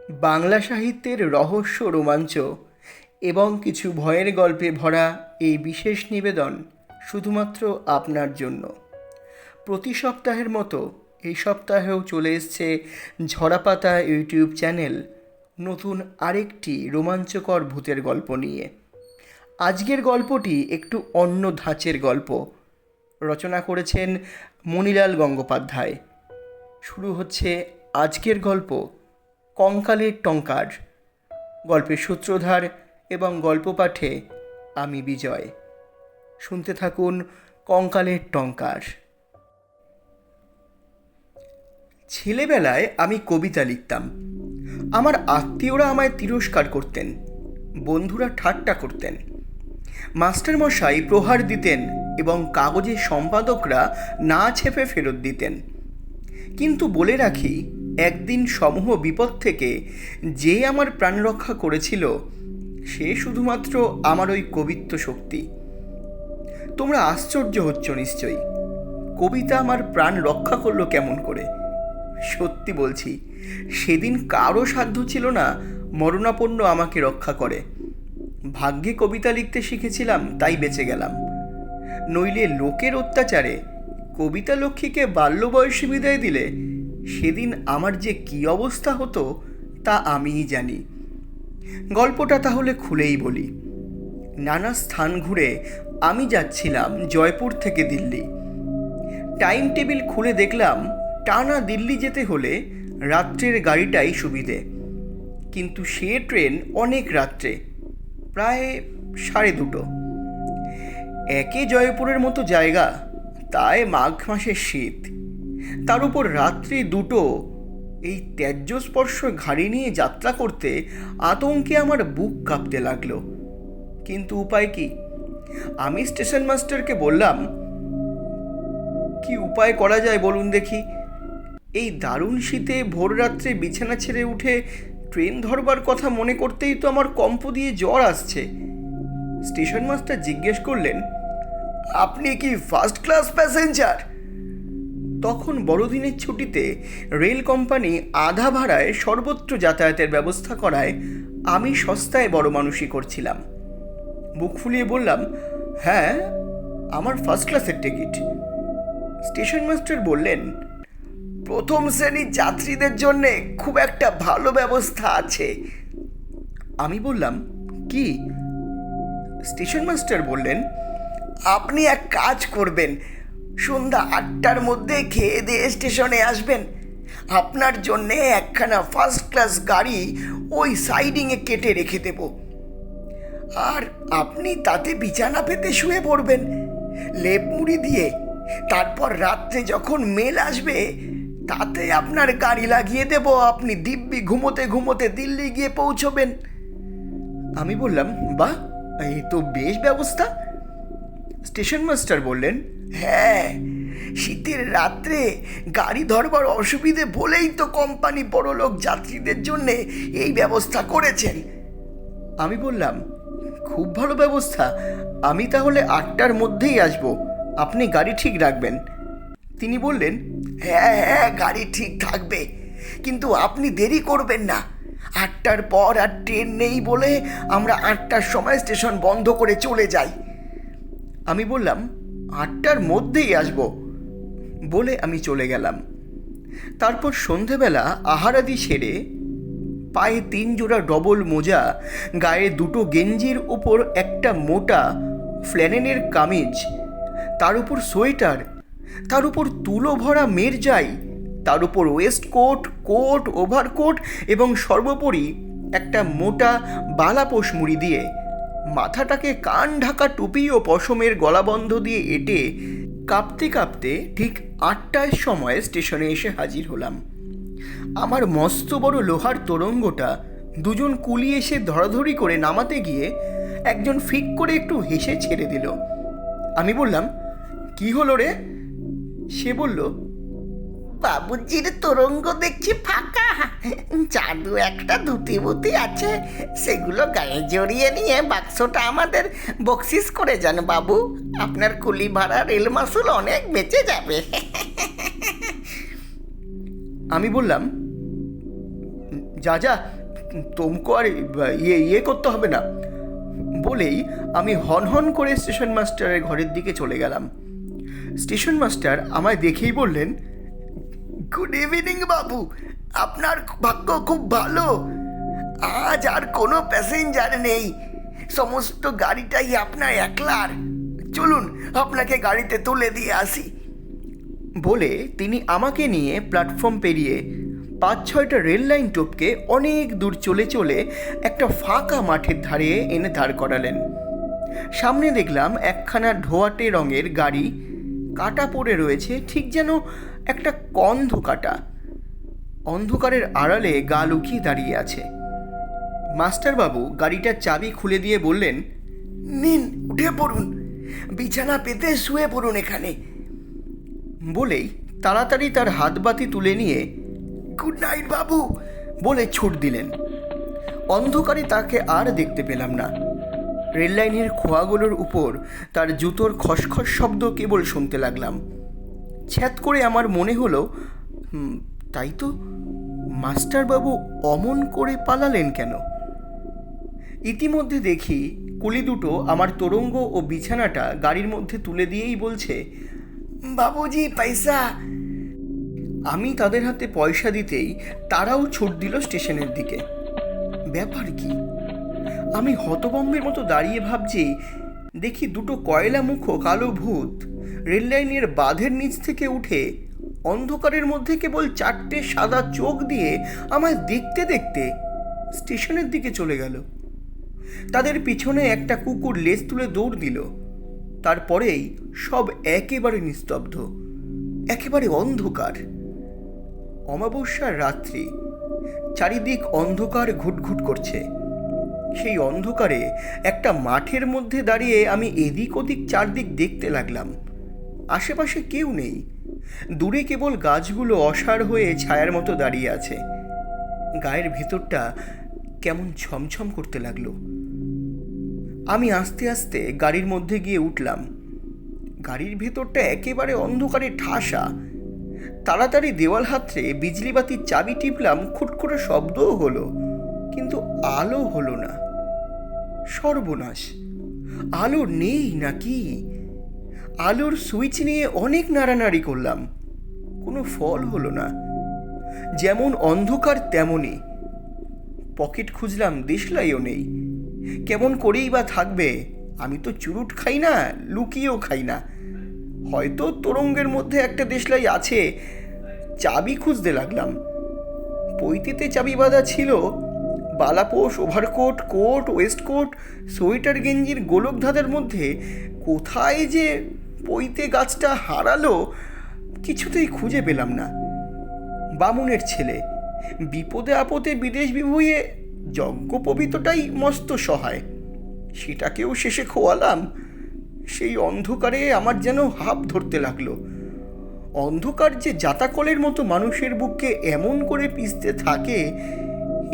বাংলা সাহিত্যের রহস্য, রোমাঞ্চ এবং কিছু ভয়ের গল্পে ভরা এই বিশেষ নিবেদন শুধুমাত্র আপনার জন্য। প্রতি সপ্তাহের মতো এই সপ্তাহেও চলে এসছে ঝরাপাতা ইউটিউব চ্যানেল নতুন আরেকটি রোমাঞ্চকর ভূতের গল্প নিয়ে। আজকের গল্পটি একটু অন্য ধাঁচের গল্প। রচনা করেছেন মণিলাল গঙ্গোপাধ্যায়। শুরু হচ্ছে আজকের গল্প কঙ্কালের টঙ্কার। গল্পের সূত্রধার এবং গল্প পাঠে আমি বিজয়। শুনতে থাকুন কঙ্কালের টঙ্কার। ছেলেবেলায় আমি কবিতা লিখতাম। আমার আত্মীয়রা আমায় তিরস্কার করতেন, বন্ধুরা ঠাট্টা করতেন, মাস্টারমশাই প্রহার দিতেন এবং কাগজের সম্পাদকরা না ছেপে ফেরত দিতেন। কিন্তু বলে রাখি, একদিন সমূহ বিপদ থেকে যে আমার প্রাণ রক্ষা করেছিল সে শুধুমাত্র আমার ওই কবিত্ব শক্তি। তোমরা আশ্চর্য হচ্ছ নিশ্চয়ই, কবিতা আমার প্রাণ রক্ষা করলো কেমন করে? সত্যি বলছি, সেদিন কারো সাধ্য ছিল না মরণাপন্ন আমাকে রক্ষা করে। ভাগ্যে কবিতা লিখতে শিখেছিলাম, তাই বেঁচে গেলাম। নইলে লোকের অত্যাচারে কবিতা লক্ষ্মীকে বাল্য বয়সে বিদায় দিলে সেদিন আমার যে কী অবস্থা হতো তা আমিই জানি। গল্পটা তাহলে খুলেই বলি। নানা স্থান ঘুরে আমি যাচ্ছিলাম জয়পুর থেকে দিল্লি। টাইম টেবিল খুলে দেখলাম টানা দিল্লি যেতে হলে রাত্রের গাড়িটাই সুবিধে। কিন্তু সে ট্রেন অনেক রাত্রে, প্রায় 2:30। একে জয়পুরের মতো জায়গা, তাই মাঘ মাসের শীত, তার উপর রাত্রি 2টো। এই ত্যাজ্যস্পর্শ ঘাড়ি নিয়ে যাত্রা করতে আতঙ্কে আমার বুক কাঁপতে লাগলো। কিন্তু উপায় কি? আমি স্টেশন মাস্টারকে বললাম, কি উপায় করা যায় বলুন দেখি। এই দারুণ শীতে ভোর রাত্রে বিছানা ছেড়ে উঠে ট্রেন ধরবার কথা মনে করতেই তো আমার কম্প দিয়ে জ্বর আসছে। স্টেশন মাস্টার জিজ্ঞেস করলেন, আপনি কি ফার্স্ট ক্লাস প্যাসেঞ্জার? তখন বড়দিনের ছুটিতে রেল কোম্পানি আধা ভাড়ায় সর্বত্র যাতায়াতের ব্যবস্থা করায় আমি সস্তায় বড় মানুষই করছিলাম। বুক ফুলিয়ে বললাম, হ্যাঁ, আমার ফার্স্ট ক্লাসের টিকিট। স্টেশন মাস্টার বললেন, প্রথম শ্রেণীর যাত্রীদের জন্যে খুব একটা ভালো ব্যবস্থা আছে। আমি বললাম, কি? স্টেশন মাস্টার বললেন, আপনি এক কাজ করবেন, সন্ধ্যা 8টার মধ্যে খেয়ে দিয়ে স্টেশনে আসবেন। আপনার জন্যে একখানা ফার্স্ট ক্লাস গাড়ি ওই সাইডিংয়ে কেটে রেখে দেব, আর আপনি তাতে বিছানা পেতে শুয়ে পড়বেন লেপ মুড়ি দিয়ে। তারপর রাত্রে যখন মেল আসবে তাতে আপনার গাড়ি লাগিয়ে দেব, আপনি দিব্যি ঘুমোতে ঘুমোতে দিল্লি গিয়ে পৌঁছবেন। আমি বললাম, বাহ, এই তো বেশ ব্যবস্থা। স্টেশন মাস্টার বললেন, হ্যাঁ, শীতের রাত্রে গাড়ি ধরবার অসুবিধে বলেই তো কোম্পানি বড়লোক যাত্রীদের জন্যে এই ব্যবস্থা করেছেন। আমি বললাম, খুব ভালো ব্যবস্থা, আমি তাহলে 8টার মধ্যেই আসব, আপনি গাড়ি ঠিক রাখবেন। তিনি বললেন, হ্যাঁ হ্যাঁ, গাড়ি ঠিক থাকবে, কিন্তু আপনি দেরি করবেন না। 8টার পর আর ট্রেন নেই বলে আমরা 8টার সময় স্টেশন বন্ধ করে চলে যাই। আমি বললাম, 8টার মধ্যেই আসব বলে আমি চলে গেলাম। তারপর সন্ধেবেলা আহারাদি সেরে পায়ে 3 জোড়া ডবল মোজা, গায়ে 2টো গেঞ্জির উপর একটা মোটা ফ্ল্যানেলের কামিজ, তার উপর সোয়েটার, তার উপর তুলো ভরা মেরজাই, তার উপর ওয়েস্টকোট, কোট, ওভারকোট এবং সর্বোপরি একটা মোটা বালাপোষ মুড়ি দিয়ে মাথাটাকে কান ঢাকা টুপি ও পশমের গলাবন্ধ দিয়ে এঁটে কাঁপতে কাঁপতে ঠিক 8টার সময় স্টেশনে এসে হাজির হলাম। আমার মস্ত বড় লোহার তোরঙ্গটা দুজন কুলি এসে ধরাধরি করে নামাতে গিয়ে একজন ফিক করে একটু হেসে ছেড়ে দিল। আমি বললাম, কি হলো রে? সে বলল, বাবুজির তোরঙ্গ দেখছি ফাঁকা, জাদু একটা ধুতি বুতি আছে, সেগুলো গায়ে জড়িয়ে নিয়ে বাক্সটা আমাদের বকশিস করে যান বাবু, আপনার কুলি ভাড়া রেল মাসুল অনেক বেঁচে যাবে। আমি বললাম, যা যা, তোমকো আর ইয়ে করতে হবে না বলেই আমি হন করে স্টেশন মাস্টারের ঘরের দিকে চলে গেলাম। স্টেশন মাস্টার আমায় দেখেই বললেন, গুড ইভিনিং বাবু, আপনার ভাগ্য খুব ভালো, আজ আর কোনো প্যাসেঞ্জার নেই, সমস্ত গাড়িটাই আপনার একলার, চলুন আপনাকে গাড়িতে তুলে দিয়ে আসি। বলে তিনি আমাকে নিয়ে প্ল্যাটফর্ম পেরিয়ে 5-6টা রেল লাইন টপকে অনেক দূর চলে চলে একটা ফাঁকা মাঠের ধারে এনে দাঁড় করালেন। সামনে দেখলাম একখানা ধোয়াটে রঙের গাড়ি কাটা পড়ে রয়েছে, ঠিক যেন একটা কন্ধ কাটা, অন্ধকারের আড়ালে গা লুকিয়ে দাঁড়িয়ে আছে। মাস্টারবাবু গাড়িটার চাবি খুলে দিয়ে বললেন, নিন উঠে পড়ুন, বিছানা পেতে শুয়ে পড়ুন এখানে। বলেই তাড়াতাড়ি তার হাতবাতি তুলে নিয়ে গুড নাইট বাবু বলে ছুট দিলেন। অন্ধকারে তাকে আর দেখতে পেলাম না। রেললাইনের খোয়াগুলোর উপর তার জুতোর খসখস শব্দ কেবল শুনতে লাগলাম। ছ্যাত করে আমার মনে হলো, তাই তো, মাস্টারবাবু অমন করে পালালেন কেন? ইতিমধ্যে দেখি কুলি দুটো আমার তোরঙ্গ ও বিছানাটা গাড়ির মধ্যে তুলে দিয়েই বলছে, বাবুজি পয়সা। আমি তাদের হাতে পয়সা দিতেই তারাও ছুট দিল স্টেশনের দিকে। ব্যাপার কি? আমি হতভম্বের মতো দাঁড়িয়ে ভাবছি, দেখি দুটো কয়লা মুখো কালো ভূত রেললাইনের বাঁধের নিচ থেকে উঠে অন্ধকারের মধ্যে কেবল 4টে সাদা চোখ দিয়ে আমায় দেখতে দেখতে স্টেশনের দিকে চলে গেল। তাদের পিছনে একটা কুকুর লেজ তুলে দৌড় দিল। তারপরেই সব একেবারে নিস্তব্ধ, একেবারে অন্ধকার। অমাবস্যার রাত্রি, চারিদিক অন্ধকার ঘুটঘুট করছে। সেই অন্ধকারে একটা মাঠের মধ্যে দাঁড়িয়ে আমি এদিক ওদিক চারদিক দেখতে লাগলাম। আশেপাশে কেউ নেই, দূরে কেবল গাছগুলো অসাড় হয়ে ছায়ার মতো দাঁড়িয়ে আছে। গায়ের ভেতরটা কেমন ছমছম করতে লাগলো। আমি আস্তে আস্তে গাড়ির মধ্যে গিয়ে উঠলাম। গাড়ির ভেতরটা একেবারে অন্ধকারে ঠাসা। তাড়াতাড়ি দেওয়াল হাতড়ে বিজলি বাতির চাবি টিপলাম, খুটখুটে শব্দও হলো, কিন্তু আলো হলো না। সর্বনাশ, আলো নেই নাকি? আলোর সুইচ নিয়ে অনেক নাড়ানাড়ি করলাম, কোনো ফল হলো না। যেমন অন্ধকার তেমনই। পকেট খুঁজলাম, দেশলাইও নেই। কেমন করেই বা থাকবে? আমি তো চুরুট খাই না, লুকিয়েও খাই না। হয়তো তোরঙ্গের মধ্যে একটা দেশলাই আছে। চাবি খুঁজতে লাগলাম। পৈতেতে চাবি বাঁধা ছিল। বালাপোষ, ওভারকোট, কোট, ওয়েস্টকোট, সোয়েটার গেঞ্জির গোলক ধাঁধার মধ্যে কোথায় যে পৈতে গাছটা হারালো কিছুতেই খুঁজে পেলাম না। বামুনের ছেলে, বিপদে আপদে বিদেশ বিভুঁইয়ে যজ্ঞোপবীতটাই মস্ত সহায়, সেটাকেও শেষে খোয়ালাম। সেই অন্ধকারে আমার যেন হাঁপ ধরতে লাগলো। অন্ধকার যে জাতাকলের মতো মানুষের বুককে এমন করে পিষতে থাকে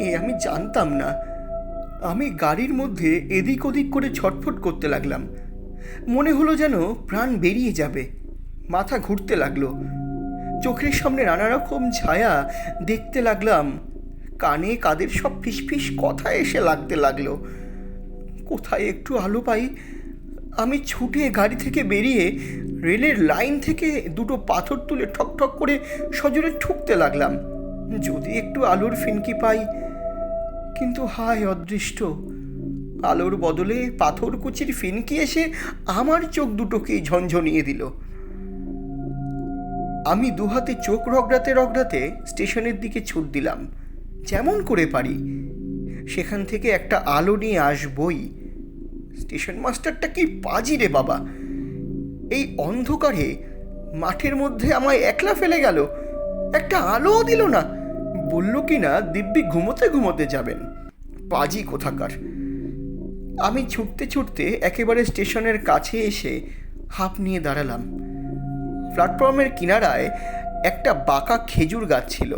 এ আমি জানতাম না। আমি গাড়ির মধ্যে এদিক ওদিক করে ছটফট করতে লাগলাম। মনে হলো যেন প্রাণ বেরিয়ে যাবে। মাথা ঘুরতে লাগলো। চোখের সামনে নানা রকম ছায়া দেখতে লাগলাম। কানে কাদের সব ফিসফিস কথা এসে লাগতে লাগলো। কোথায় একটু আলো পাই। আমি ছুটে গাড়ি থেকে বেরিয়ে রেলের লাইন থেকে দুটো পাথর তুলে ঠক ঠক করে সজোরে ঠুকতে লাগলাম, যদি একটু আলোর ফিনকি পাই। কিন্তু হায় অদৃষ্ট, আলোর বদলে পাথরকুচির ফিনকি এসে আমার চোখ দুটোকেই ঝনঝনিয়ে দিল। আমি দুহাতে চোখ রগড়াতে রগড়াতে স্টেশনের দিকে ছুট দিলাম, যেমন করে পারি। সেখান থেকে একটা আলো নিয়ে আসবই। স্টেশন মাস্টারটা কি পাজি রে বাবা! এই অন্ধকারে মাঠের মধ্যে আমায় একলা ফেলে গেল, একটা আলোও দিল না। বলল কি না দিব্যি ঘুমোতে ঘুমোতে যাবেন। পাজি কোথাকার! আমি ছুটতে ছুটতে একেবারে স্টেশনের কাছে এসে হাঁপ নিয়ে দাঁড়ালাম। প্ল্যাটফর্মের কিনারায় একটা বাঁকা খেজুর গাছ ছিল,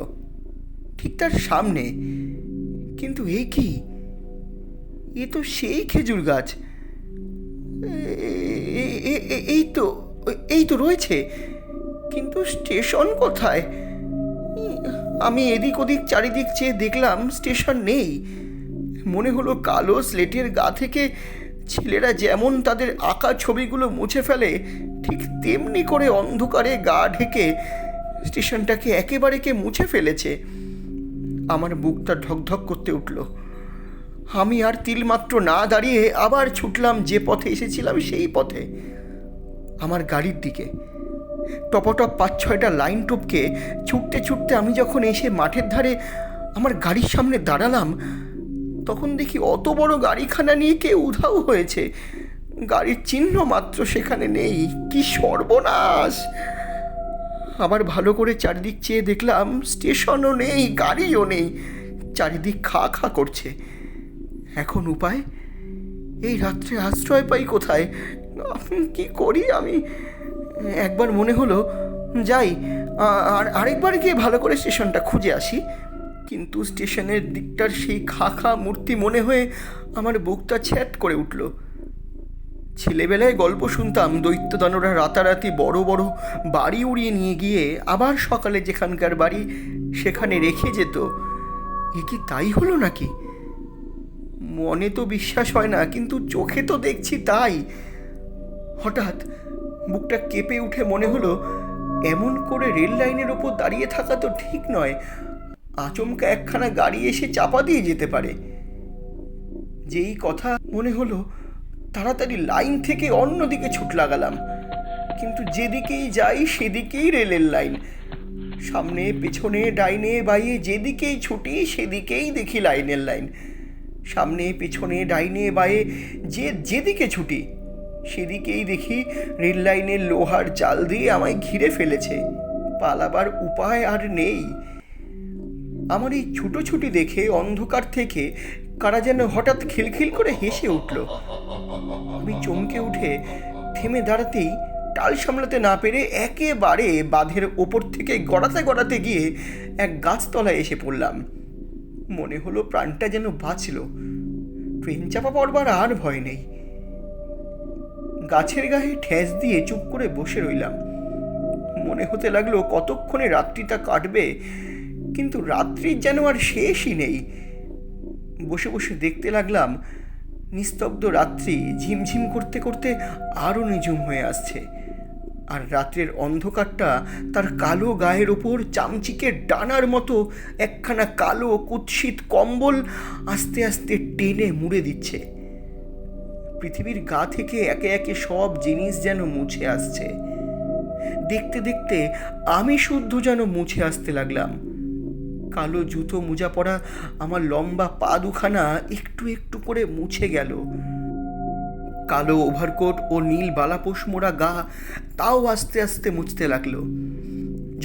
ঠিক তার সামনে। কিন্তু এ কি? এ তো সেই খেজুর গাছ। এই তো রয়েছে, কিন্তু স্টেশন কোথায়? আমি এদিক ওদিক চারিদিক চেয়ে দেখলাম স্টেশন নেই। মনে হলো কালো স্লেটের গা থেকে ছেলেরা যেমন তাদের আঁকা ছবিগুলো মুছে ফেলে, ঠিক তেমনি করে অন্ধকারে গা ঢেকে স্টেশনটাকে একেবারে কে মুছে ফেলেছে। আমার বুকটা ধকধক করতে উঠল। আমি আর তিলমাত্র না দাঁড়িয়ে আবার ছুটলাম যে পথে এসেছিলাম সেই পথে, আমার গাড়ির দিকে। টপটপ 5-6টা লাইন টপকে ছুটতে ছুটতে আমি যখন এসে মাঠের ধারে আমার গাড়ির সামনে দাঁড়ালাম, তখন দেখি অত বড় গাড়িখানা নিয়ে কে উধাও হয়েছে। গাড়ির চিহ্ন মাত্র সেখানে নেই। কি সর্বনাশ! আবার ভালো করে চারিদিক চেয়ে দেখলাম স্টেশনও নেই, গাড়িও নেই। চারিদিক খা খা করছে। এখন উপায়? এই রাত্রে আশ্রয় পাই কোথায়? কি করি আমি? একবার মনে হলো যাই আর আরেকবার গিয়ে ভালো করে স্টেশনটা খুঁজে আসি। কিন্তু স্টেশনের দিকটার সেই খা খা মূর্তি মনে হয়ে আমার বুকটা ছ্যাট করে উঠল। ছেলেবেলায় গল্প শুনতাম দৈত্যদানবরা রাতারাতি বড় বড় বাড়ি উড়িয়ে নিয়ে গিয়ে আবার সকালে যেখানকার বাড়ি সেখানে রেখে যেত। এ কি তাই হলো নাকি? মনে তো বিশ্বাস হয় না, কিন্তু চোখে তো দেখছি তাই। হঠাৎ বুকটা কেঁপে উঠে মনে হলো এমন করে রেল লাইনের ওপর দাঁড়িয়ে থাকা তো ঠিক নয়। আচমকা একখানা গাড়ি এসে চাপা দিয়ে যেতে পারে। যেই কথা মনে হলো তাড়াতাড়ি লাইন থেকে অন্যদিকে ছুট লাগালাম। কিন্তু যেদিকেই যাই সেদিকেই রেলের লাইন। সামনে পেছনে ডাইনে বাইয়ে যেদিকেই ছুটি সেদিকেই দেখি লাইনের লাইন। সামনে পেছনে ডাইনে বায়ে যেদিকে ছুটি সেদিকেই দেখি রেল লাইনের লোহার জাল দিয়ে আমায় ঘিরে ফেলেছে। পালাবার উপায় আর নেই। আমার এই ছুটোছুটি দেখে অন্ধকার থেকে কারা যেন হঠাৎ খিলখিল করে হেসে উঠল। আমি চমকে উঠে থেমে দাঁড়াতেই টাল সামলাতে না পেরে একেবারে বাঁধের ওপর থেকে গড়াতে গড়াতে গিয়ে এক গাছতলায় এসে পড়লাম। মনে হলো প্রাণটা যেন বাঁচল। ট্রেন চাপা পড়বার আর ভয় নেই। গাছের গায়ে ঠেস দিয়ে চুপ করে বসে রইলাম। মনে হতে লাগলো কতক্ষণে রাত্রিটা কাটবে, কিন্তু রাত্রির যেন আর শেষই নেই। বসে বসে দেখতে লাগলাম নিস্তব্ধ রাত্রি ঝিমঝিম করতে করতে আরও নিঝুম হয়ে আসছে। আর রাত্রের অন্ধকারটা তার কালো গায়ের ওপর চামচিকের ডানার মতো একখানা কালো কুৎসিত কম্বল আস্তে আস্তে টেনে মুড়ে দিচ্ছে। পৃথিবীর গা থেকে একে একে সব জিনিস যেন মুছে আসছে। দেখতে দেখতে আমি শুদ্ধ যেন মুছে আসতে লাগলাম। কালো জুতো মোজা পরা আমার লম্বা পা দুখানা একটু একটু করে মুছে গেল। কালো ওভারকোট ও নীল বালাপোষ মোড়া গা তাও আস্তে আস্তে মুছতে লাগলো।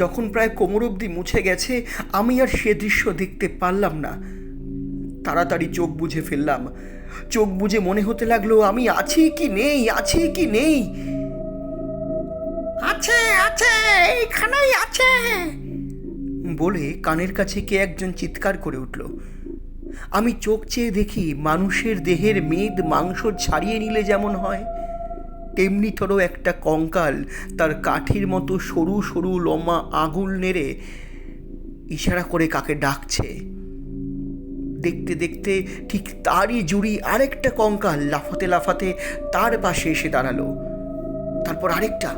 যখন প্রায় কোমর অবধি মুছে গেছে আমি আর সে দৃশ্য দেখতে পারলাম না। তাড়াতাড়ি চোখ বুজে ফেললাম। চোখ বুজে মনে হতে লাগলো আমি আছি কি নেই, আছি কি নেই। আছে আছে, এইখানেই আছে বলে কানের কাছে কে একজন চিৎকার করে উঠল। আমি চোখ চেয়ে দেখি মানুষের দেহের মেদ মাংস ছাড়িয়ে নিলে যেমন হয় তেমনি তোরও একটা কঙ্কাল তার কাঠির মতো সরু সরু লম্বা আঙুল নেড়ে ইশারা করে কাকে ডাকছে। দেখতে দেখতে ঠিক তারই জুড়ি আরেকটা কঙ্কাল লাফাতে লাফাতে তার পাশে এসে দাঁড়ালো। তারপর আরেকটা।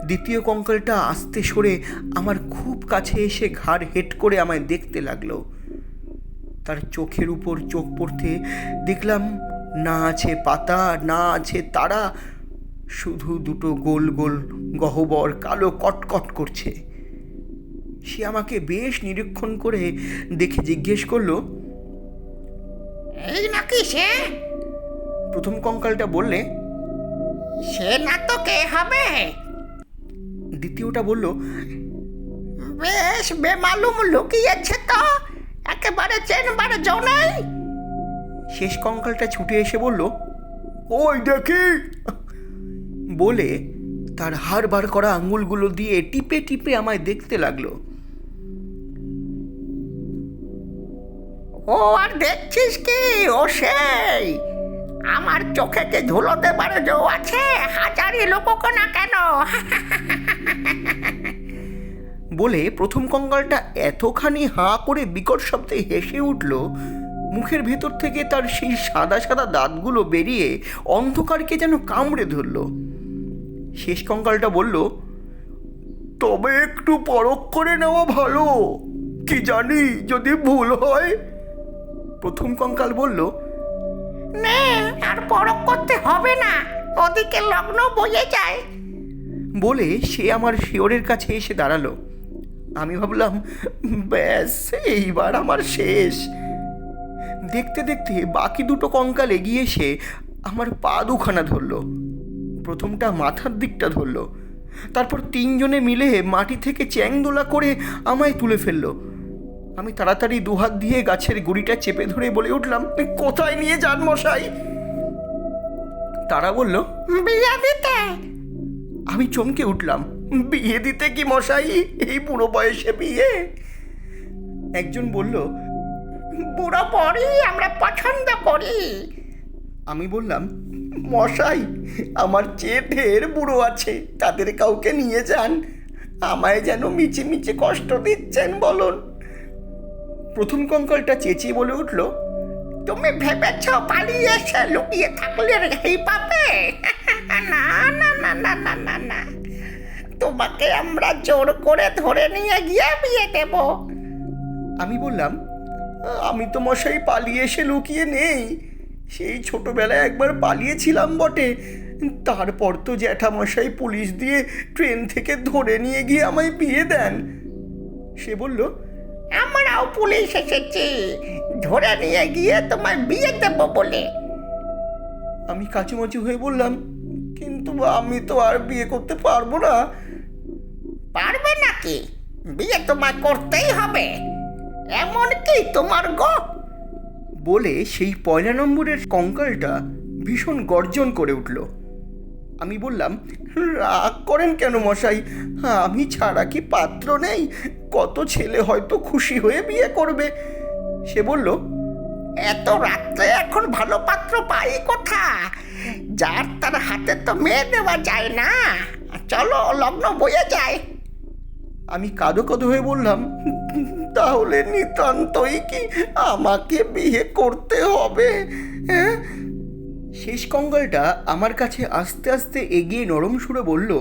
দ্বিতীয় কঙ্কালটা আস্তে সরে আমার খুব কাছে এসে ঘাড় হেট করে আমায় দেখতে লাগলো। তার চোখের উপর চোখ পড়তে দেখলাম না আছে পাতা, না আছে তারা, শুধু দুটো গোল গোল গহ্বর কালো কটকট করছে। সে আমাকে বেশ নিরীক্ষণ করে দেখে জিজ্ঞেস করলো, এই নাকি সে? প্রথম কঙ্কালটা বললে, সে না তো কে হবে? দ্বিতীয়টা বলল, বেশ বেমালুম লুকিয়েছে তো, একেবারে চেনবার জো নেই। শেষ কঙ্কালটা ছুটে এসে বলল, ওই দেখি, বলে তার হাড় বার করা আঙুলগুলো দিয়ে টিপে টিপে আমায় দেখতে লাগলো। ও আর দেখছিস কি? ও সেই আমার চোখে কি ধুলো দেবার জো আছে? হাজারি লোককে না কেন? বলে প্রথম কঙ্কালটা এতখানি হাঁ করে বিকট শব্দে হেসে উঠল, মুখের ভেতর থেকে তার সেই সাদা সাদা দাঁতগুলো বেরিয়ে অন্ধকারকে যেন কামড়ে ধরল। শেষ কঙ্কালটা বলল, তবে একটু পরখ করে নেওয়া ভালো, কি জানি যদি ভুল হয়। প্রথম কঙ্কাল বলল, নে, আর পরখ করতে হবে না, ওদিকে লগ্ন বয়ে যায়। বলে সে আমার শিয়রের কাছে এসে দাঁড়ালো। আমি ভাবলাম, ব্যাস এইবার আমার শেষ। দেখতে দেখতে বাকি দুটো কঙ্কাল এগিয়ে এসে আমার পা দুখানা ধরল। প্রথমটা মাথার দিকটা ধরল, তারপর তিনজনে মিলে মাটি থেকে চ্যাংদোলা করে আমায় তুলে ফেলল। আমি তাড়াতাড়ি দুহাত দিয়ে গাছের গুড়িটা চেপে ধরে বলে উঠলাম, কোথায় নিয়ে যান মশাই? তারা বলল, বিয়ে দিতে। আমি চমকে উঠলাম, বিয়ে দিতে কি মশাই, এই বুড়ো বয়সে বিয়ে? একজন বলল, বুড়ো পরই আমরা পছন্দ করি। আমি বললাম, মশাই আমার চেয়ে ঢের বুড়ো আছে, তাদের কাউকে নিয়ে যান, আমায় যেন মিচে মিচে কষ্ট দিচ্ছেন বলুন। প্রথম কঙ্কালটা চেঁচিয়ে বলে উঠল, তুমি ভেবেছ পালিয়ে এসে লুকিয়ে থাকলে রেহাই পাবে? না না না না না না না, তোমাকে আমরা জোর করে ধরে নিয়ে গিয়ে বিয়ে দেব। আমি বললাম, আমি তো মশাই পালিয়ে এসে লুকিয়ে নেই, সেই ছোটবেলায় একবার পালিয়েছিলাম বটে, তারপর তো জ্যাঠামশাই পুলিশ দিয়ে ট্রেন থেকে ধরে নিয়ে গিয়ে আমায় বিয়ে দেন। সে বলল, আমরাও পুলিশ এসেছি ধরে নিয়ে গিয়ে তোমায় বিয়ে দেব বলে। আমি কাচুমাচু হয়ে বললাম, কিন্তু আমি তো আর বিয়ে করতে পারবো না। পারবে নাকি? বিয়ে তোমায় করতেই হবে, এমন কি তোমার গো? বলে সেই পয়লা নম্বরের কঙ্কালটা ভীষণ গর্জন করে উঠল। আমি বললাম, রাগ করেন কেন মশাই, আমি ছাড়া কি পাত্র নেই? কত ছেলে হয়তো খুশি হয়ে বিয়ে করবে। সে বলল, এত রাত্রে এখন ভালো পাত্র পাই কোথা? যার তার হাতে তো মেয়ে দেওয়া যায় না, চলো লগ্ন বয়ে যায়। আমি কাঁদো কাঁদো হয়ে বললাম, তাহলে নিতান্তই কি আমাকে বিয়ে করতে হবে? হ্যাঁ? শেষ কঙ্কালটা আমার কাছে আস্তে আস্তে এগিয়ে নরম সুরে বলল,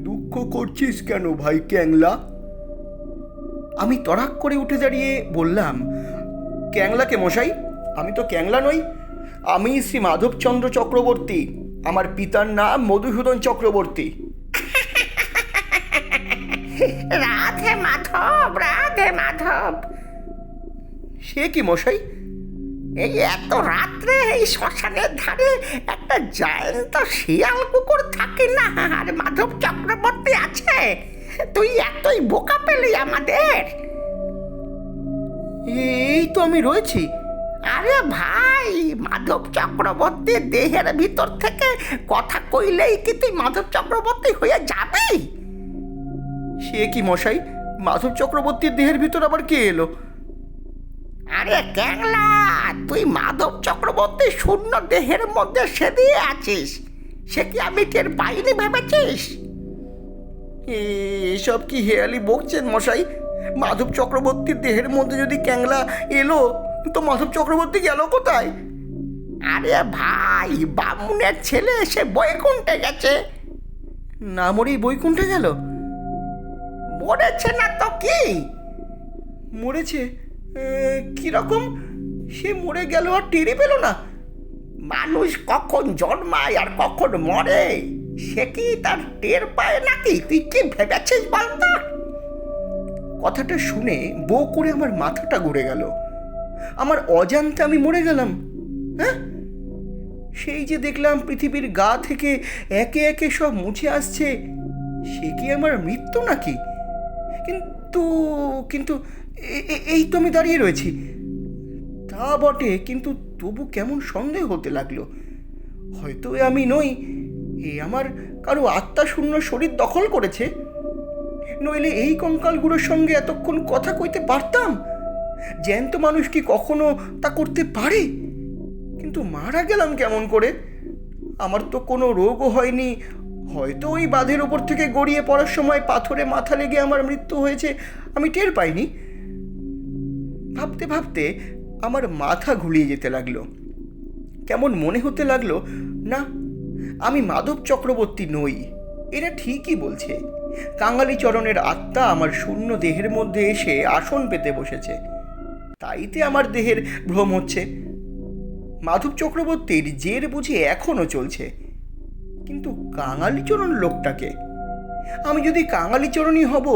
দুঃখ করছিস কেন ভাই ক্যাংলা? আমি তড়াক করে উঠে দাঁড়িয়ে বললাম, ক্যাংলাকে মশাই? আমি তো ক্যাংলা নই, আমি শ্রী মাধবচন্দ্র চক্রবর্তী, আমার পিতার নাম মধুসূদন চক্রবর্তী। রাধে মাধব, রাধে মাধব। সে কি মশাই? এই এত রাত্রে এই শ্মশানের ধারে একটা জ্যান্ত শিয়াল কুকুর থাকে না, আর মাধব চক্রবর্তী আছে? তুই এতই বোকা পেলি আমাদের? এই তো আমি রয়েছি। আরে ভাই, মাধব চক্রবর্তীর দেহের ভিতর থেকে কথা কইলেই কি তুই মাধব চক্রবর্তী হয়ে যাবি? সে কি মশাই, মাধব চক্রবর্তীর দেহের ভিতর আবার কে এলো? আরে ক্যাংলা, তুই মাধব চক্রবর্তী শূন্য দেহের মধ্যে সেদিয়ে আছিস, সে কি আমি টের পাইনি ভেবেছিস? এসব কি হেয়ালি বকছেন মশাই? মাধব চক্রবর্তীর দেহের মধ্যে যদি ক্যাংলা এলো, তো মাধব চক্রবর্তী গেল কোথায়? আরে ভাই, বামুনের ছেলে সে বৈকুণ্ঠে গেছে। না মরেই বৈকুণ্ঠে গেল? মরেছে না তো কি? মরেছে? কিরকম? সে মরে গেল আর টেরি পেল না? মানুষ কখন জন্মায় আর কখন মরে সে কি তার টের পায় নাকি? তুই কি ভেবেছিস বলতো? কথাটা শুনে বউ করে আমার মাথাটা ঘুরে গেল। আমার অজান্তে আমি মরে গেলাম? হ্যাঁ, সেই যে দেখলাম পৃথিবীর গা থেকে একে একে সব মুছে আসছে, সে কি আমার মৃত্যু নাকি? কিন্তু কিন্তু এই তো আমি দাঁড়িয়ে রয়েছি। তা বটে, কিন্তু তবু কেমন সন্দেহ হতে লাগলো। হয়তো আমি নই, আমার কারো আত্মা শূন্য শরীর দখল করেছে, নইলে এই কঙ্কালগুলোর সঙ্গে এতক্ষণ কথা কইতে পারতাম। জ্যান্ত মানুষ কি কখনো তা করতে পারে? কিন্তু মারা গেলাম কেমন করে? আমার তো কোনো রোগও হয়নি, হয়তো ওই বাঁধের ওপর থেকে গড়িয়ে পড়ার সময় পাথরে মাথা লেগে আমার মৃত্যু হয়েছে, আমি টের পাইনি। ভাবতে ভাবতে আমার মাথা ঘুরিয়ে যেতে লাগলো। কেমন মনে হতে লাগলো, না, আমি মাধব চক্রবর্তী নই। এরা ঠিকই বলছে। কাঙালিচরণের আত্মা আমার শূন্য দেহের মধ্যে এসে আসন পেতে বসেছে, তাইতে আমার দেহের ভ্রম হচ্ছে। মাধব চক্রবর্তীর জের বুঝি এখনো চলছে, কিন্তু কাঙালিচরণ লোকটাকে, আমি যদি কাঙালিচরণই হব,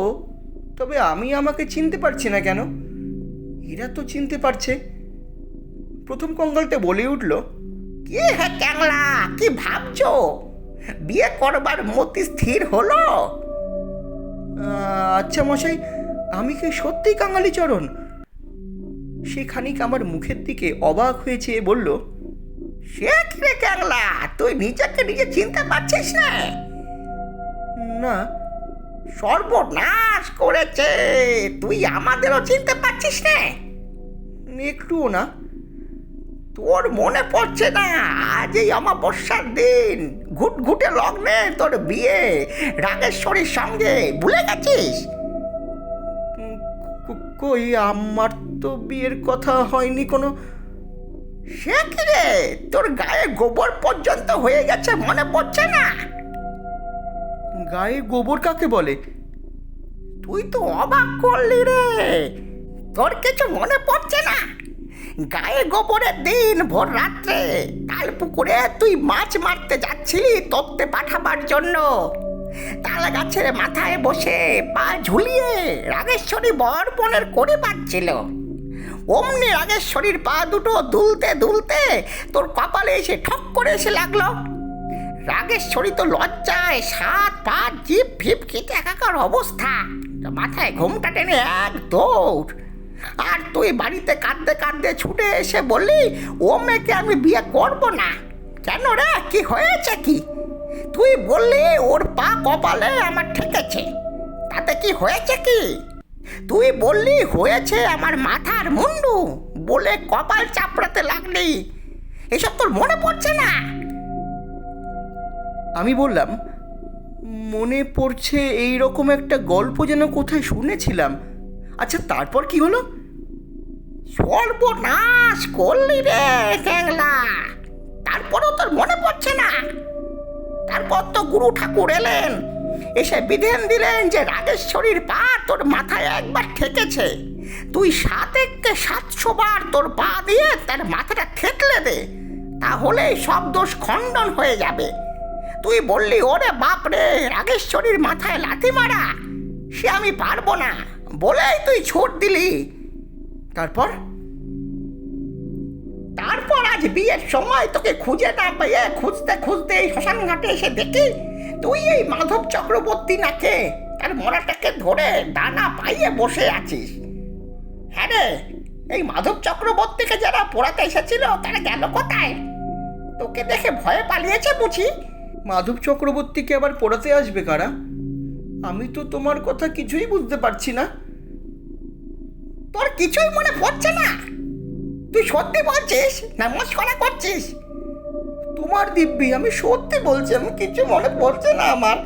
তবে আমি আমাকে চিনতে পারছি না কেন? এরা তো চিনতে পারছে। প্রথম কঙ্কালটা বলে উঠল, কি হে ক্যাংলা, কি ভাবছো? বিয়ে করবার মতি স্থির হলো? আচ্ছা মশাই, আমি কি সত্যিই কাঙালিচরণ? সে খানিক আমার মুখের দিকে অবাক হয়েছে, বলল, সে কি রে ক্যাংলা, তুই নিজেকে নিজে চিনতে পারছিস না? না। সর্বনাশ করেছে, তুই আমাদেরও চিনতে পারছিস না? একটুও না। তোর মনে পড়ছে না আজ এই অমাবস্যার দিন ঘুটঘুটে লগ্নে তোর বিয়ে রাগেশ্বরীর সঙ্গে, ভুলে গেছিস? কই, আমার তো বিয়ের কথা হয়নি কোনো। সে কি রে, তোর গায়ে গোবর পর্যন্ত হয়ে গেছে, মনে পড়ছে না? গায়ে গোবর কাকে বলে? তুই তো অবাক করলি রে, তোর কিছু মনে পড়ছে না? গায়ে গোবরের দিন ভোর রাত্রে তাল পুকুরে তুই মাছ মারতে যাচ্ছিলি তপ্তে পাঠাবার জন্য। তাল গাছের মাথায় বসে পা ঝুলিয়ে রাগেশ্বরী বর বোনের করে পাচ্ছিল। অমনি রাগেশ্বরীর পা দুটো দুলতে দুলতে তোর কপালে এসে ঠক করে এসে লাগলো। রাগেশ্বরী তো লজ্জায় সাত পা জিপ ফিপ খেতে একাকার অবস্থা, মাথায় ঘোমটা টেনে এক দৌড়। আর তুই বাড়িতে কাঁদতে কাঁদতে ছুটে এসে বললি, ও মেয়েকে আমি বিয়ে করব না। কেন রে, কি হয়েছে কি? তুই বললি ওর পা কপালে আমার ঠেকেছে, তাতে কি হয়েছে কি? তুই বললি হয়েছে আমার মাথার মুন্ডু, বলে কপাল চাপড়াতে লাগলি। এসব তোর মনে পড়ছে না? আমি বললাম, মনে পড়ছে এই রকম একটা গল্প যেন কোথায় শুনেছিলাম। আচ্ছা, তারপর কি হলো? সর্বনাশ করলি রে ক্যাংলা, তারপরও তোর মনে পড়ছে না? তারপর তো গুরু ঠাকুর এলেন, এসে বিধান দিলেন যে রাগেশ্বরীর পা তোর মাথায় একবার ঠেকেছে, তুই 700 বার তোর পা দিয়ে তার মাথাটা থেতলে দে, তাহলে সব দোষ খণ্ডন হয়ে যাবে। তুই বললি, ওরে বাপরে, রাগেশ্বরীর মাথায় লাথি মারা সে আমি পারবো না, বলেই তুই ছুট দিলি। তারপর তারপর আজ বিয়ের সময় তোকে খুঁজে না পেয়ে খুঁজতে খুঁজতে এই শ্মশান ঘাটে এসে দেখি তুই এই মাধব চক্রবর্তী নাকে তার মরাটাকে ধরে দানা পাইয়ে বসে আছিস। হ্যাঁ রে, এই মাধব চক্রবর্তীকে যারা পোড়াতে এসেছিল তারা গেল কোথায়? তোকে দেখে ভয়ে পালিয়েছে বুঝি? মাধব চক্রবর্তীকে আবার পড়াতে আসবে কারা? আমি তো তোমার কথা কিছুই বুঝতে পারছি না। তোর কিছুই মনে পড়ছে না? তুই সত্যি বলছিস না মস্করা করছিস? তোমার দিব্যি, আমি সত্যি বলছি, আমি কিছু মনে পড়ছে না আমার।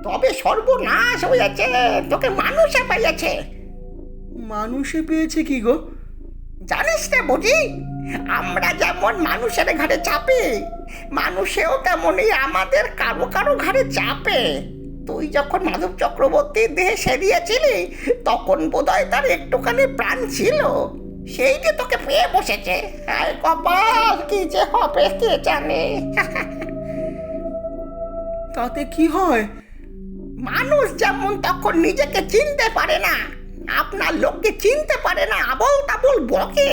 তবে সর্বনাশ হয়েছে, তোকে মানুষে পাইয়াছে। মানুষে পেয়েছে কি গো? জানিস না বুঝি, আমরা যেমন মানুষের ঘাড়ে চাপি, মানুষেও তেমনই আমাদের কারো কারো ঘাড়ে চাপে। তুই যখন মাধব চক্রবর্তীর দেহে সেরিয়েছিলি তখন বোধহয় তার একটুখানি প্রাণ ছিল, সেইটি তোকে পেয়ে বসেছে। হায় কপাল, কি যে হবে কে জানে। তাতে কি হয়? মানুষ যেমন তখন নিজেকে চিনতে পারে না, আপনার লোককে চিনতে পারে না, আবল তাবল বকে,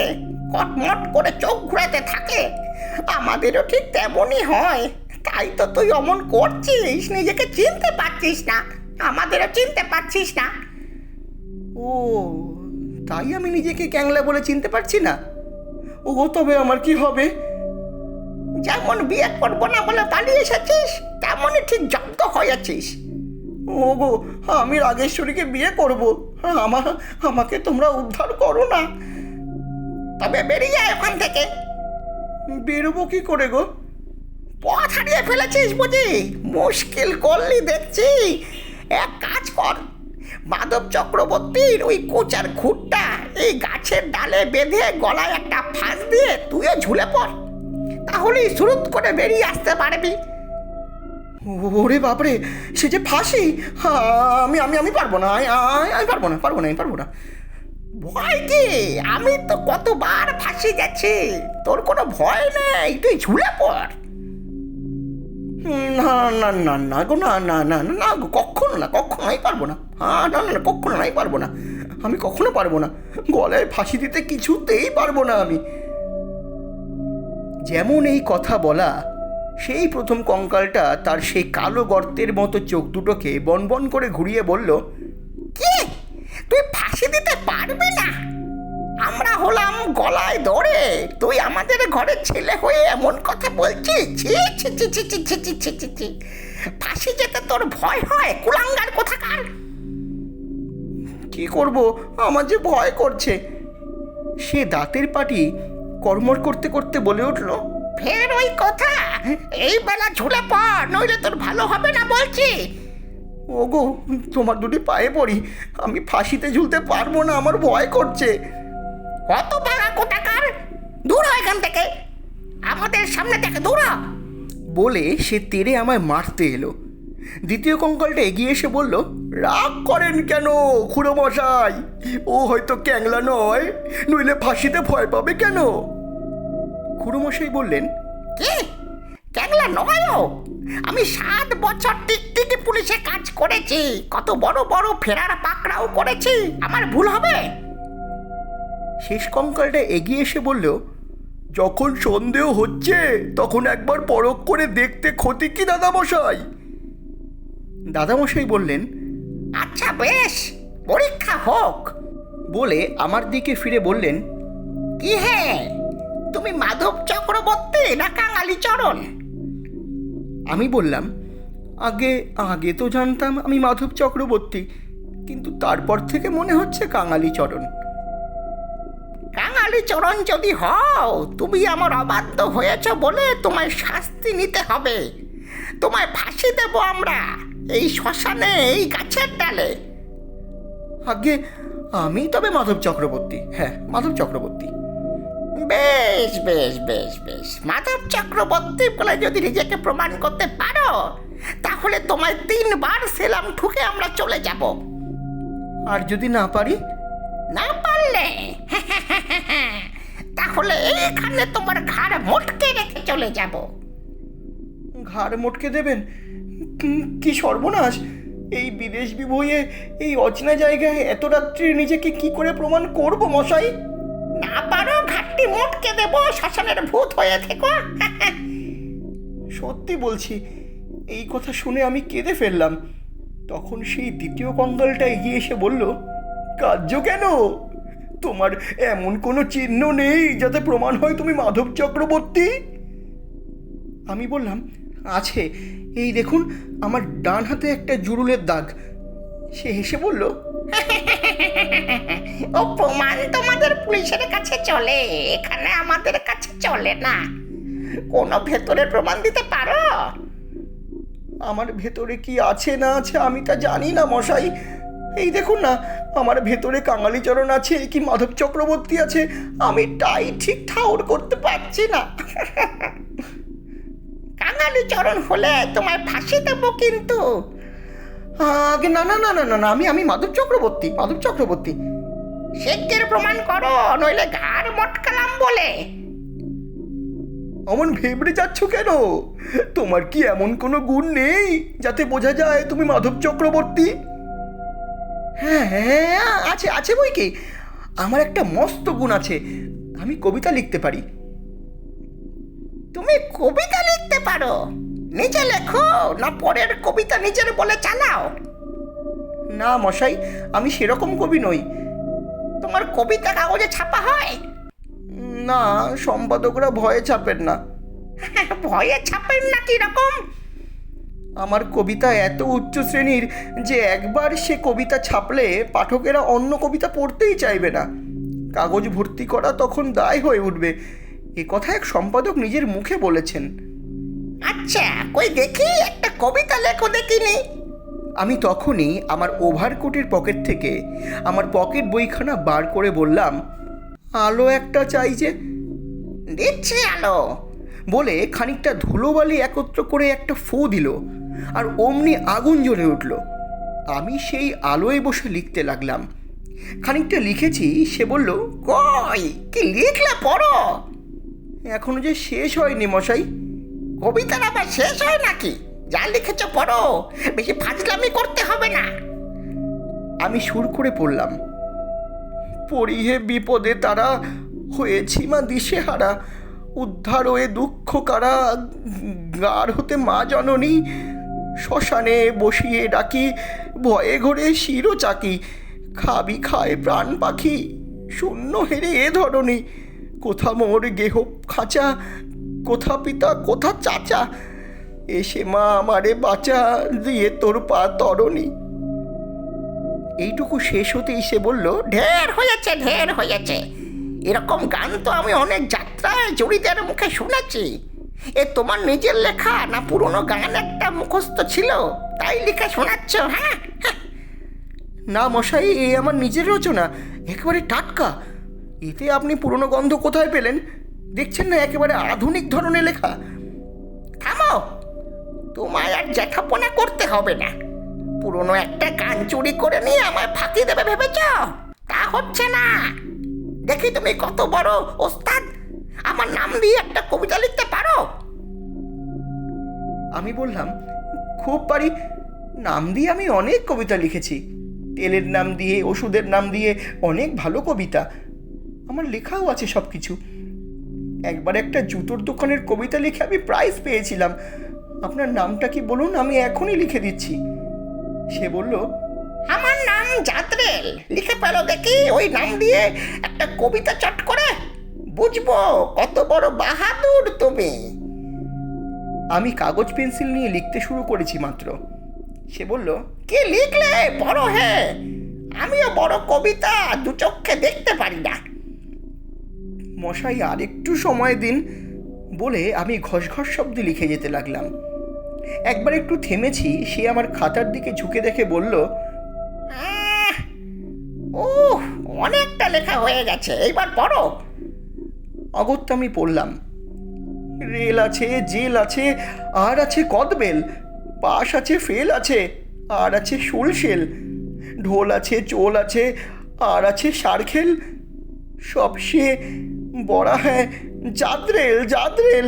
কটমট করে চোখ ঘুরাতে থাকে, আমাদেরও ঠিক তেমনই হয়। তাই তো তুই অমন করছিস, নিজেকে চিনতে পারছিস না, আমাদেরও চিনতে পারছিস না। ও, তাই আমি নিজেকে ক্যাংলা বলে চিনতে পারছি না? ও, তবে আমার কি হবে? যেমন বিয়ে করবো না বলে পালিয়ে এসেছিস, তেমনই ঠিক জব্দ হয়েছিস। ও গো, আমি রাগেশ্বরীকে বিয়ে করব। আমাকে তোমরা উদ্ধার করো না। তবে বেরিয়ে যায় ওখান থেকে। বেরোবো কি করে গো? পথ হারিয়ে ফেলেছিস বুঝি? মুশকিল করলি দেখছি। এক কাজ কর, মাধব চক্রবর্তীর ওই কোচার খুঁটটা এই গাছের ডালে বেঁধে গলায় একটা ফাঁস দিয়ে তুইও ঝুলে পড়, তাহলেই সুরুত করে বেরিয়ে আসতে পারবি। ওরে বাপরে, সে যে ফাঁসি! আমি আমি আমি পারবো না, আমি পারবো না, আমি পারবো না। ভয় কি? আমি তো কতবার ফাঁসি গেছি, তোর কোনো ভয় নেই, তুই ঝুলে পড়। না না না না গো, না না না না গো, কখনো না, কখনো আমি পারবো না। না না না, কখনো নাই পারবো না, আমি কখনো পারবো না। গলায় ফাঁসি দিতে কিছুতেই পারবো না আমি। যেমন এই কথা বলা, সেই প্রথম কঙ্কালটা তার সেই কালো গর্তের মতো চোখ দুটোকে বনবন করে ঘুরিয়ে বলল, কি, তুই ফাঁসি দিতে পারবি না? আমরা হলাম গলায় ধরে, তুই আমাদের ঘরের ছেলে হয়ে এমন কথা বলছিস? ছি ছি ছি ছি ছি ছি ছি ছি ছি ছি। ফাঁসি যেতে তোর ভয় হয়, কুলাঙ্গার কোথাকার! কি করব, আমার যে ভয় করছে। সে দাঁতের পাটি কড়মড় করতে করতে বলে উঠল, ফের ওই কথা? এই বেলা ঝুলে পড়, নইলে তোর ভালো হবে না বলছি। ওগো, তোমার দুটি পায়ে পড়ি, আমি ফাঁসিতে ঝুলতে পারবো না, আমার ভয় করছে। কত ভাড়া কোথাকার, দূর হ এখান থেকে, আমাদের সামনে থেকে দূর হ। বলে সে তেড়ে আমায় মারতে এলো। দ্বিতীয় কঙ্কালটা এগিয়ে এসে বলল, রাগ করেন কেন খুড়ো মশাই? ও হয়তো ক্যাংলা নয়, নইলে ফাঁসিতে ভয় পাবে কেন? খুড়ো মশাই বললেন, কি, ক্যাংলা নয় ও? আমি 7 বছর টিকটিকি পুলিশে কাজ করেছি, কত বড় বড় ফেরার পাকড়াও করেছি, আমার ভুল হবে? শেষ কঙ্কালটা এগিয়ে এসে বলল, যখন সন্দেহ হচ্ছে তখন একবার পরখ করে দেখতে ক্ষতি কি দাদামশাই? দাদামশাই বললেন, আচ্ছা বেশ, পরীক্ষা হোক। বলে আমার দিকে ফিরে বললেন, কি হে, তুমি মাধব চক্রবর্তী না কাঙালি চরণ? আমি বললাম, আগে আগে তো জানতাম আমি মাধব চক্রবর্তী, কিন্তু তারপর থেকে মনে হচ্ছে কাঙালি চরণ। কাঙালি চরণ যদি হও, তুমি আমার অবাধ্য হয়েছ বলে তোমায় শাস্তি নিতে হবে। তোমায় ফাঁসি দেব আমরা, এই শ্মশানে, এই গাছের ডালে। আগে আমি তবে মাধব চক্রবর্তী, হ্যাঁ মাধব চক্রবর্তী। বেশ বেশ বেশ বেশ, মাধব চক্রবর্তী বলে যদি নিজেকে প্রমাণ করতে পারো, তাহলে তোমায় 3 বার সেলাম ঠুকে আমরা চলে যাব। আর যদি না পারি? না পারলে তাহলে এইখানে তোমার ঘাড় মোটকে রেখে চলে যাব। ঘাড় মোটকে দেবেন? কি সর্বনাশ! এই বিদেশ বিভুঁইয়ে এই অচেনা জায়গায় এত রাত্রি নিজেকে কি করে প্রমাণ করব মশাই? না পারো, ঘাটটি মোটকে দেব, শ্মশানের ভূত হয়ে থেকো। সত্যি বলছি, এই কথা শুনে আমি কেঁদে ফেললাম। তখন সেই দ্বিতীয় কঙ্কালটা এগিয়ে এসে বলল, কার্য কেন? তোমার এমন কোনো চিহ্ন নেই যাতে প্রমাণ হয় তুমি মাধব চক্রবর্তী? আমি বললাম, আছে, এই দেখুন আমার ডান হাতে একটা জুরুলের দাগ। সে হেসে বলল, ও প্রমাণ তোমাদের পুলিশের কাছে চলে, এখানে আমাদের কাছে চলে না। কোনো ভেতরের প্রমাণ দিতে পারো? আমার ভেতরে কি আছে না আছে আমি তা জানি না মশাই। এই দেখুন না, আমার ভেতরে কাঙালিচরণ আছে কি মাধব চক্রবর্তী আছে, আমি তাই ঠিক ঠাউর করতে পারছি না। কাঙালি চরণ হলে তোমায় ফাঁসি দেবো কিন্তু। আগে না না না না না না, আমি মাধব চক্রবর্তী, মাধব চক্রবর্তী। শিগগির প্রমাণ করো, নইলে ঘাড় মটকালাম বলে। অমন ভেবড়ে যাচ্ছ কেন? তোমার কি এমন কোনো গুণ নেই যাতে বোঝা যায় তুমি মাধব চক্রবর্তী? হ্যাঁ হ্যাঁ, আছে আছে বই কি, আমার একটা মস্ত গুণ আছে, আমি কবিতা লিখতে পারি। তুমি কবিতা লিখতে পারো? নিজে লেখো না পরের কবিতা নিজের বলে চালাও? না মশাই, আমি সেরকম কবি নই। তোমার কবিতা কাগজে ছাপা হয়? না, সম্পাদকরা ভয়ে ছাপেন না। ভয়ে ছাপেন না? কি রকম? আমার কবিতা এত উচ্চ শ্রেণীর যে একবার সে কবিতা ছাপলে পাঠকেরা অন্য কবিতা পড়তেই চাইবে না। কাগজ ভর্তি করা তখন দায় হয়ে উঠবে, এ কথা এক সম্পাদক নিজের মুখে বলেছেন। আচ্ছা, কই দেখি একটা কবিতা লেখো দেখিনি। আমি তখনই আমার ওভারকোটের পকেট থেকে আমার পকেট বইখানা বার করে বললাম, আলো একটা চাই যে। দিচ্ছি আলো। বলে খানিকটা ধুলোবালি একত্র করে একটা ফু দিল, আর অমনি আগুন জ্বলে উঠল। আমি সেই আলোয় বসে লিখতে লাগলাম। খানিকটা লিখেছি, সে বলল, কই কি লিখলে পড়ো। এখনো যে শেষ হয়নি মশাই। কবিতার আবার শেষ হয় নাকি? যা লিখেছ পড়ো, বেশি ফাজলামি করতে হবে না। আমি সুর করে পড়লাম, পড়িহে বিপদে তারা, হয়েছি মা দিশেহারা, উদ্ধার হয়ে দুঃখ কারা, গার হতে মা জননী, শ্মশানে বসিয়ে ডাকি, ভয়ে ঘরে শিরো চাকি, খাবি খায় প্রাণ পাখি, শূন্য হেরে এ ধরনী, কোথা মোর গেহ খাঁচা, কোথা পিতা কোথা চাচা, এসে মা আমারে বাঁচা, দিয়ে তোর পা তরণী। এইটুকু শেষ হতেই সে বলল, ঢের হয়েছে, ঢের হয়েছে। এরকম গান তো আমি অনেক যাত্রায় জড়িতের মুখে শুনেছি। এ তোমার নিজের লেখা না পুরনো গান একটা মুখস্থ ছিল তাই লিখে শোনাচ্ছ? হ্যাঁ, না মশাই, এ আমার নিজের রচনা, একেবারে টাটকা। এতে আপনি পুরনো গন্ধ কোথায় পেলেন? দেখছেন না একেবারে আধুনিক ধরনের লেখা। থামো, তোমায় আর জ্যাঠাপনা করতে হবে না। পুরনো একটা গান চুরি করে নিয়ে আমায় ফাঁকি দেবে ভেবেছ? তা হচ্ছে না। দেখি তুমি কত বড় ওস্তাদ, আমার নাম দিয়ে একটা কবিতা লিখতে পারো। আমি বললাম, খুব পারি। নাম দিয়ে আমি অনেক কবিতা লিখেছি, তেলের নাম দিয়ে, ওষুধের নাম দিয়ে, অনেক ভালো কবিতা আমার লেখাও আছে সব কিছু। একবার একটা জুতোর দোকানের কবিতা লিখে আমি প্রাইজ পেয়েছিলাম। আপনার নামটা কি বলুন, আমি এখনই লিখে দিচ্ছি। সে বলল, আমার নাম জাদরেল, লিখে পেলো দেখি ওই নাম দিয়ে একটা কবিতা চট করে, বুঝবো কত বড় বাহাদুর তুমি। আমি কাগজ পেন্সিল নিয়ে লিখতে শুরু করেছি মাত্র। সে বলল, কি লিখলে বড় হে, আমিও বড় কবিতা দু চোখে দেখতে পারি না। মশাই আর একটু সময় দিন, বলে আমি ঘস ঘস শব্দে লিখে যেতে লাগলাম। একবার একটু থেমেছি, সে আমার খাতার দিকে ঝুঁকে দেখে বলল, ও অনেকটা লেখা হয়ে গেছে, এইবার পড়ো। অগত্যা আমি পড়লাম, রেল আছে, জেল আছে, আর আছে কদবেল, পাশ আছে, ফেল আছে, আর আছে শুলশেল, ঢোল আছে, চোল আছে, আর আছে সারখেল, সব সে বড়া, হ্যাঁ জাদরেল জাদরেল।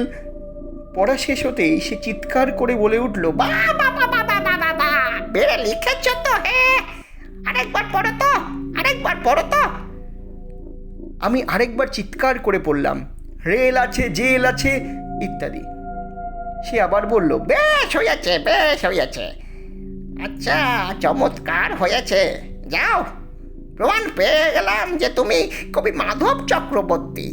পড়া শেষ হতেই সে চিৎকার করে বলে উঠল, বাবা, বেড়ে লিখেছ তো হে, আরেকবার পড়ো তো, আরেকবার পড়ো তো। আমি আরেকবার চিৎকার করে পড়লাম, রেল আছে, জেল আছে, ইত্যাদি। সে আবার বলল, বেশ হয়েছে, বেশ হয়েছে। আচ্ছা, চমৎকার হয়েছে। যাও, প্রমাণ পেয়ে গেলাম যে তুমি কবি মাধব চক্রবর্তী।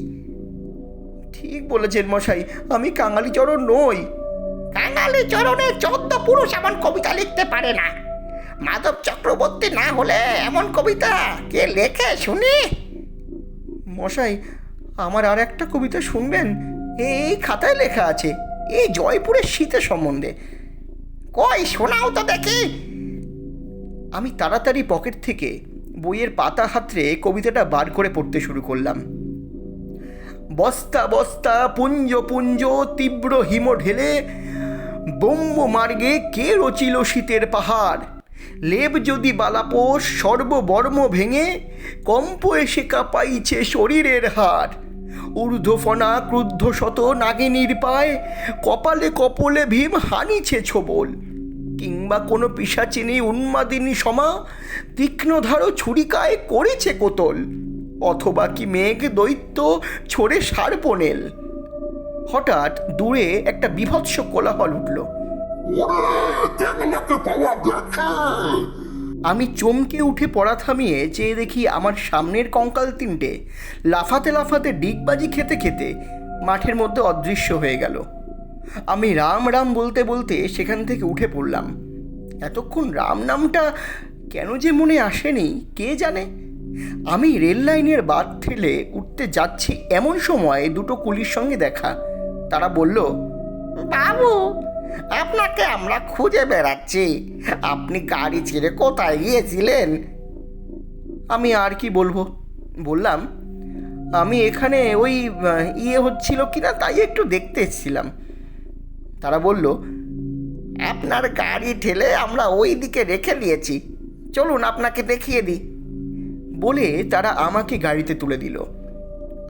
ঠিক বলেছেন মশাই, আমি কাঙালি চরণ নই। কাঙালি চরণে 14 পুরুষ এমন কবিতা লিখতে পারে না। মাধব চক্রবর্তী না হলে এমন কবিতা কে লেখে শুনি? মশাই, আমার আর একটা কবিতা শুনবেন? এই খাতায় লেখা আছে, এই জয়পুরের শীতের সম্বন্ধে। কই শোনাও তো দেখি। আমি তাড়াতাড়ি পকেট থেকে বইয়ের পাতা হাতড়ে কবিতাটা বার করে পড়তে শুরু করলাম। বস্তা বস্তা, পুঞ্জ পুঞ্জ, তীব্র হিম ঢেলে, ব্রহ্ম মার্গে কে রচিল শীতের পাহাড়, লেব যদি বালাপোষ সর্ববর্ম ভেঙে, কম্প এসে কাঁপাইছে শরীরের হাড়, ঊর্ধ্বফনা ক্রুদ্ধ শত নাগিনীর পায়, কপালে কপলে ভীম হানিছে ছোবল, কিংবা কোনো পিশাচিনী উন্মাদিনী সমা, তীক্ষ্ণধারো ছুরিকায় করেছে কোতল, অথবা কি মেঘ দৈত্য ছড়ে সার্পনেল। হঠাৎ দূরে একটা বিভৎস কোলাহল উঠল। আমি চমকে উঠে পড়া থামিয়ে চেয়ে দেখি আমার সামনের কঙ্কাল তিনটে লাফাতে লাফাতে ডিগবাজি খেতে খেতে মাঠের মধ্যে অদৃশ্য হয়ে গেল। আমি রাম রাম বলতে বলতে সেখান থেকে উঠে পড়লাম। এতক্ষণ রাম নামটা কেন যে মনে আসেনি কে জানে। আমি রেল লাইনের বাদ ঠেলে উঠতে যাচ্ছি, এমন সময় দুটো কুলির সঙ্গে দেখা। তারা বলল, বাবু, আপনাকে আমরা খুঁজে বেড়াচ্ছি। আপনি গাড়ি ছেড়ে কোথায় গিয়েছিলেন? আমি আর কি বলবো, বললাম আমি এখানে ওই ইয়ে হচ্ছিল কিনা তাই একটু দেখতে এসেছিলাম। তারা বলল, আপনার গাড়ি ঠেলে আমরা ওই দিকে রেখে দিয়েছি, চলুন আপনাকে দেখিয়ে দিই। বলে তারা আমাকে গাড়িতে তুলে দিল।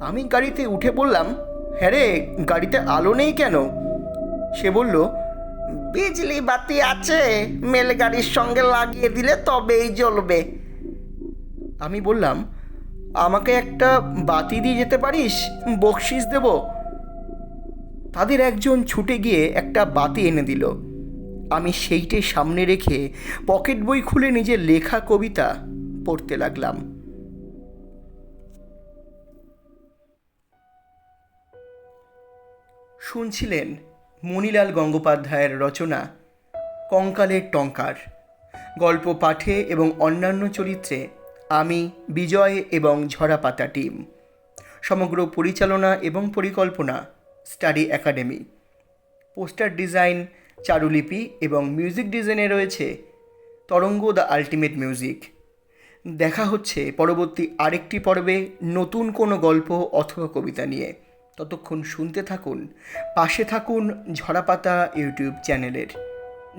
আমি গাড়িতে উঠে বললাম, হ্যাঁ রে, গাড়িতে আলো নেই কেন? সে বলল, বিজলি বাতি আছে, মেল গাড়ির সঙ্গে লাগিয়ে দিলে তবেই জ্বলবে। আমি বললাম, আমাকে একটা বাতি দিয়ে যেতে পারিস, বকশিস দেব। তাদের একজন ছুটে গিয়ে একটা বাতি এনে দিল। আমি সেইটে সামনে রেখে পকেট বই খুলে নিজের লেখা কবিতা পড়তে লাগলাম। শুনছিলেন মণিলাল গঙ্গোপাধ্যায়ের রচনা কঙ্কালের টঙ্কার। গল্প পাঠে এবং অন্যান্য চরিত্রে আমি, বিজয় এবং ঝরাপাতা টিম। সমগ্র পরিচালনা এবং পরিকল্পনা স্টাডি একাডেমি। পোস্টার ডিজাইন, চারুলিপি এবং মিউজিক ডিজাইনে রয়েছে তরঙ্গ দ্য আলটিমেট মিউজিক। দেখা হচ্ছে পরবর্তী আরেকটি পর্বে নতুন কোনো গল্প অথবা কবিতা নিয়ে। ততক্ষণ শুনতে থাকুন, পাশে থাকুন ঝরাপাতা ইউটিউব চ্যানেলের।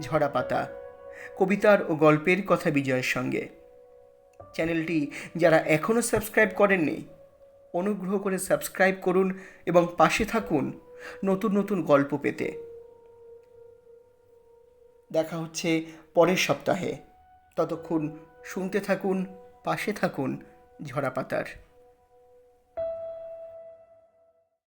ঝরাপাতা, কবিতার ও গল্পের কথা বিজয়ের সঙ্গে। চ্যানেলটি যারা এখনও সাবস্ক্রাইব করেননি, অনুগ্রহ করে সাবস্ক্রাইব করুন এবং পাশে থাকুন নতুন নতুন গল্প পেতে। দেখা হচ্ছে পরের সপ্তাহে। ততক্ষণ শুনতে থাকুন, পাশে থাকুন ঝরাপাতার।